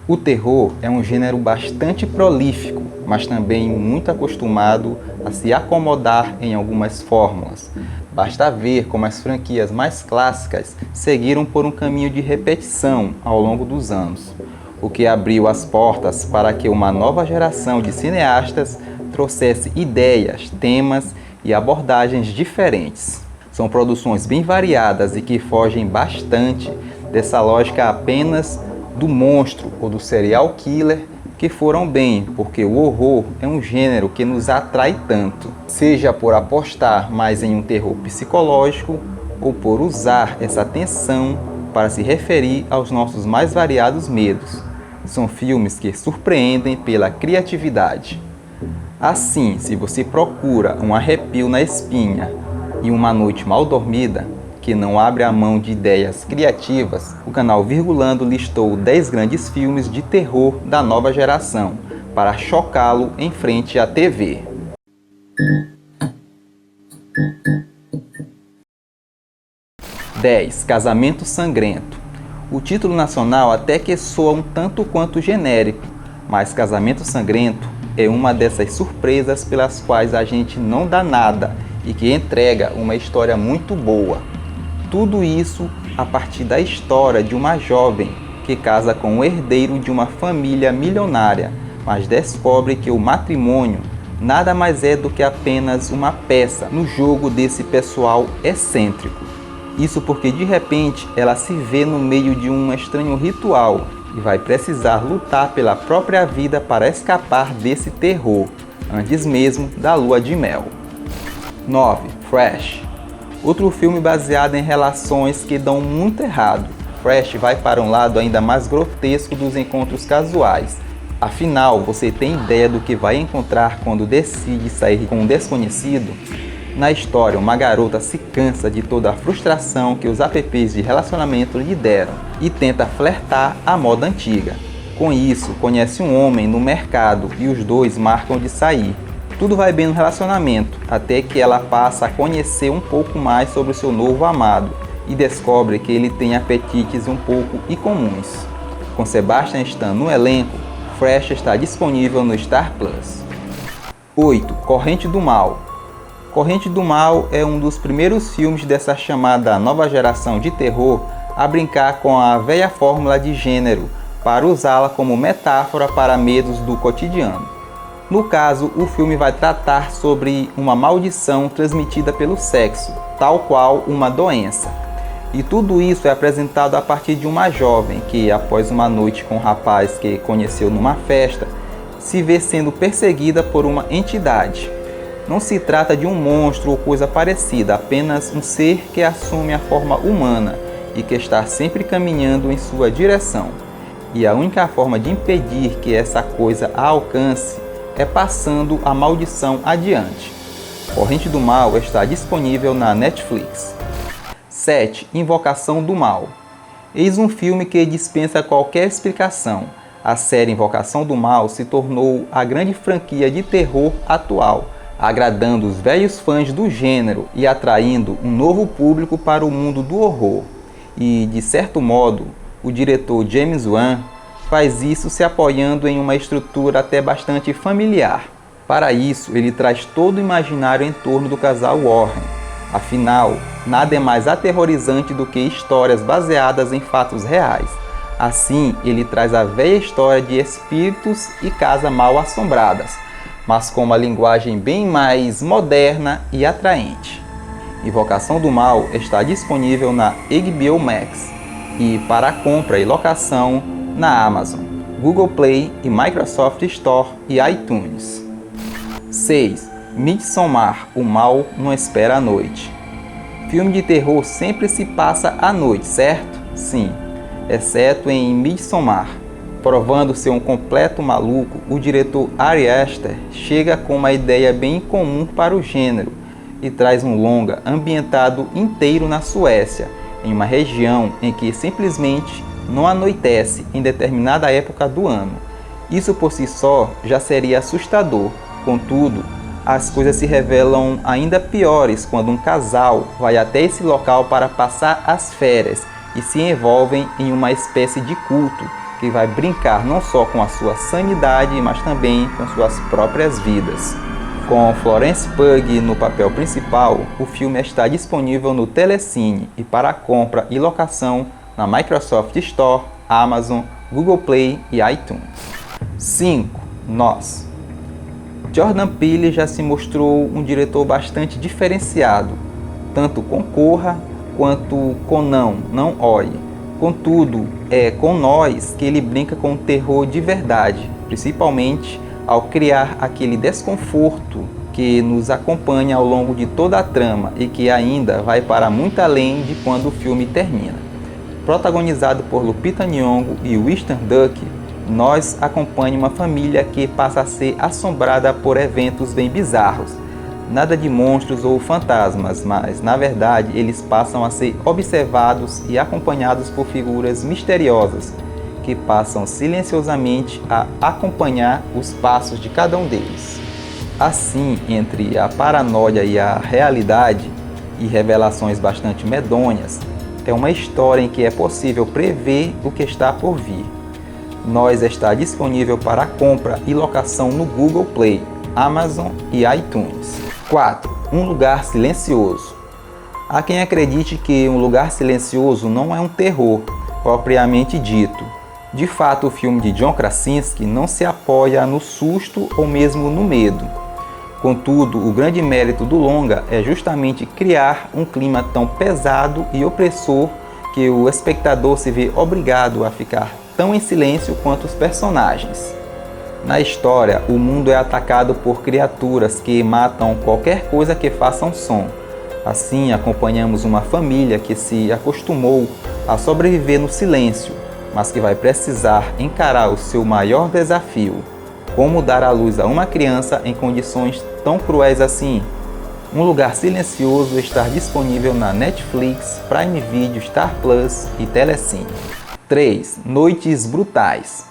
O terror é um gênero bastante prolífico, mas também muito acostumado a se acomodar em algumas fórmulas. Basta ver como as franquias mais clássicas seguiram por um caminho de repetição ao longo dos anos, o que abriu as portas para que uma nova geração de cineastas trouxesse ideias, temas e abordagens diferentes. São produções bem variadas e que fogem bastante dessa lógica apenas do monstro ou do serial killer, que foram bem, porque o horror é um gênero que nos atrai tanto, seja por apostar mais em um terror psicológico ou por usar essa tensão para se referir aos nossos mais variados medos. São filmes que surpreendem pela criatividade. Assim, se você procura um arrepio na espinha e uma noite mal dormida, que não abre a mão de ideias criativas, o canal Virgulando listou 10 grandes filmes de terror da nova geração, para chocá-lo em frente à TV. 10. Casamento Sangrento. O título nacional até que soa um tanto quanto genérico, mas Casamento Sangrento é uma dessas surpresas pelas quais a gente não dá nada e que entrega uma história muito boa. Tudo isso a partir da história de uma jovem que casa com o herdeiro de uma família milionária, mas descobre que o matrimônio nada mais é do que apenas uma peça no jogo desse pessoal excêntrico. Isso porque de repente ela se vê no meio de um estranho ritual e vai precisar lutar pela própria vida para escapar desse terror, antes mesmo da lua de mel. 9. Fresh. Outro filme baseado em relações que dão muito errado. Fresh vai para um lado ainda mais grotesco dos encontros casuais. Afinal, você tem ideia do que vai encontrar quando decide sair com um desconhecido? Na história, uma garota se cansa de toda a frustração que os apps de relacionamento lhe deram e tenta flertar à moda antiga. Com isso, conhece um homem no mercado e os dois marcam de sair. Tudo vai bem no relacionamento, até que ela passa a conhecer um pouco mais sobre o seu novo amado e descobre que ele tem apetites um pouco incomuns. Com Sebastian Stan no elenco, Fresh está disponível no Star Plus. 8. Corrente do Mal. Corrente do Mal é um dos primeiros filmes dessa chamada nova geração de terror a brincar com a velha fórmula de gênero para usá-la como metáfora para medos do cotidiano. No caso, o filme vai tratar sobre uma maldição transmitida pelo sexo, tal qual uma doença. E tudo isso é apresentado a partir de uma jovem que, após uma noite com um rapaz que conheceu numa festa, se vê sendo perseguida por uma entidade. Não se trata de um monstro ou coisa parecida, apenas um ser que assume a forma humana e que está sempre caminhando em sua direção. E a única forma de impedir que essa coisa a alcance é passando a maldição adiante. Corrente do Mal está disponível na Netflix. 7. Invocação do Mal. Eis um filme que dispensa qualquer explicação. A série Invocação do Mal se tornou a grande franquia de terror atual, agradando os velhos fãs do gênero e atraindo um novo público para o mundo do horror. E, de certo modo, o diretor James Wan faz isso se apoiando em uma estrutura até bastante familiar. Para isso, ele traz todo o imaginário em torno do casal Warren. Afinal, nada é mais aterrorizante do que histórias baseadas em fatos reais. Assim, ele traz a velha história de espíritos e casas mal assombradas, mas com uma linguagem bem mais moderna e atraente. Invocação do Mal está disponível na HBO Max e para compra e locação na Amazon, Google Play e Microsoft Store e iTunes. 6. Midsommar, o mal não espera a noite. Filme de terror sempre se passa à noite, certo? Sim, exceto em Midsommar. Provando ser um completo maluco, o diretor Ari Aster chega com uma ideia bem incomum para o gênero e traz um longa ambientado inteiro na Suécia, em uma região em que simplesmente não anoitece em determinada época do ano. Isso por si só já seria assustador, contudo, as coisas se revelam ainda piores quando um casal vai até esse local para passar as férias e se envolvem em uma espécie de culto que vai brincar não só com a sua sanidade, mas também com suas próprias vidas. Com Florence Pugh no papel principal, o filme está disponível no Telecine e para compra e locação na Microsoft Store, Amazon, Google Play e iTunes. 5. Nós. Jordan Peele já se mostrou um diretor bastante diferenciado, tanto com Corra quanto com Não Olhe. Contudo, é com Nós que ele brinca com o terror de verdade, principalmente ao criar aquele desconforto que nos acompanha ao longo de toda a trama e que ainda vai para muito além de quando o filme termina. Protagonizado por Lupita Nyong'o e Winston Duke, Nós acompanha uma família que passa a ser assombrada por eventos bem bizarros. Nada de monstros ou fantasmas, mas na verdade eles passam a ser observados e acompanhados por figuras misteriosas que passam silenciosamente a acompanhar os passos de cada um deles. Assim, entre a paranoia e a realidade, e revelações bastante medonhas, é uma história em que é possível prever o que está por vir. Nós está disponível para compra e locação no Google Play, Amazon e iTunes. 4. Um Lugar Silencioso. Há quem acredite que Um Lugar Silencioso não é um terror, propriamente dito. De fato, o filme de John Krasinski não se apoia no susto ou mesmo no medo. Contudo, o grande mérito do longa é justamente criar um clima tão pesado e opressor que o espectador se vê obrigado a ficar tão em silêncio quanto os personagens. Na história, o mundo é atacado por criaturas que matam qualquer coisa que faça um som. Assim, acompanhamos uma família que se acostumou a sobreviver no silêncio, mas que vai precisar encarar o seu maior desafio: como dar à luz a uma criança em condições tão cruéis assim. Um Lugar Silencioso está disponível na Netflix, Prime Video, Star Plus e Telecine. 3. Noites Brutais.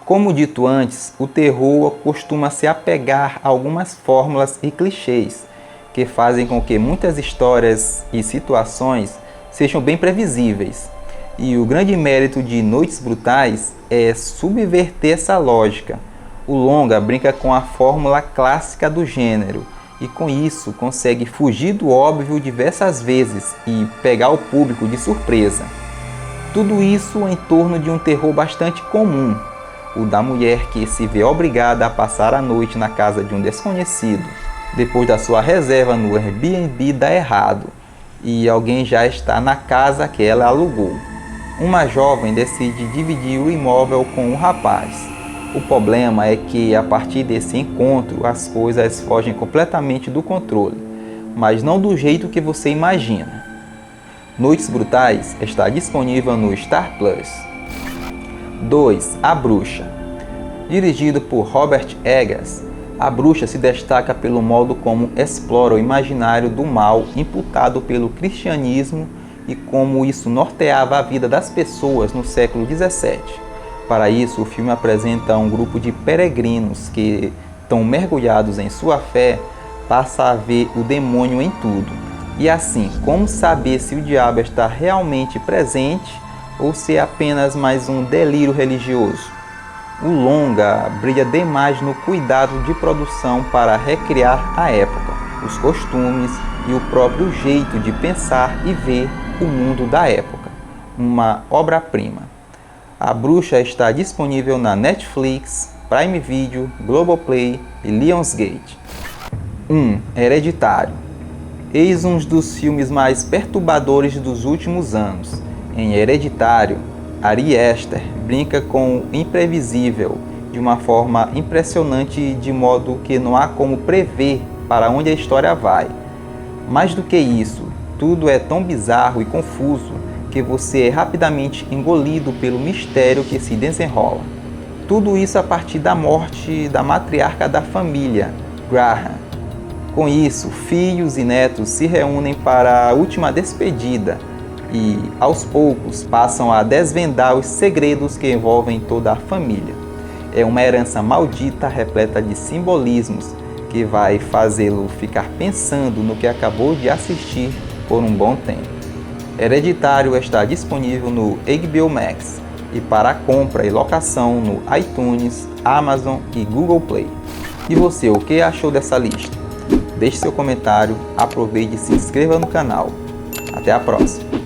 Como dito antes, o terror costuma se apegar a algumas fórmulas e clichês que fazem com que muitas histórias e situações sejam bem previsíveis. E o grande mérito de Noites Brutais é subverter essa lógica. O longa brinca com a fórmula clássica do gênero e com isso consegue fugir do óbvio diversas vezes e pegar o público de surpresa. Tudo isso em torno de um terror bastante comum, o da mulher que se vê obrigada a passar a noite na casa de um desconhecido, depois da sua reserva no Airbnb dar errado e alguém já está na casa que ela alugou. Uma jovem decide dividir o imóvel com um rapaz. O problema é que, a partir desse encontro, as coisas fogem completamente do controle, mas não do jeito que você imagina. Noites Brutais está disponível no Star Plus. 2. A Bruxa. Dirigido por Robert Eggers, A Bruxa se destaca pelo modo como explora o imaginário do mal imputado pelo cristianismo e como isso norteava a vida das pessoas no século XVII. Para isso, o filme apresenta um grupo de peregrinos que, tão mergulhados em sua fé, passa a ver o demônio em tudo. E assim, como saber se o diabo está realmente presente ou se é apenas mais um delírio religioso? O longa brilha demais no cuidado de produção para recriar a época, os costumes e o próprio jeito de pensar e ver o mundo da época. Uma obra-prima. A Bruxa está disponível na Netflix, Prime Video, Globoplay e Lionsgate. 1. Hereditário. Eis um dos filmes mais perturbadores dos últimos anos. Em Hereditário, Ari Aster brinca com o imprevisível de uma forma impressionante, de modo que não há como prever para onde a história vai. Mais do que isso, tudo é tão bizarro e confuso que você é rapidamente engolido pelo mistério que se desenrola. Tudo isso a partir da morte da matriarca da família, Graham. Com isso, filhos e netos se reúnem para a última despedida e, aos poucos, passam a desvendar os segredos que envolvem toda a família. É uma herança maldita repleta de simbolismos que vai fazê-lo ficar pensando no que acabou de assistir por um bom tempo. Hereditário está disponível no HBO Max. e para compra e locação no iTunes, Amazon e Google Play. E você, o que achou dessa lista? Deixe seu comentário, aproveite e se inscreva no canal. Até a próxima!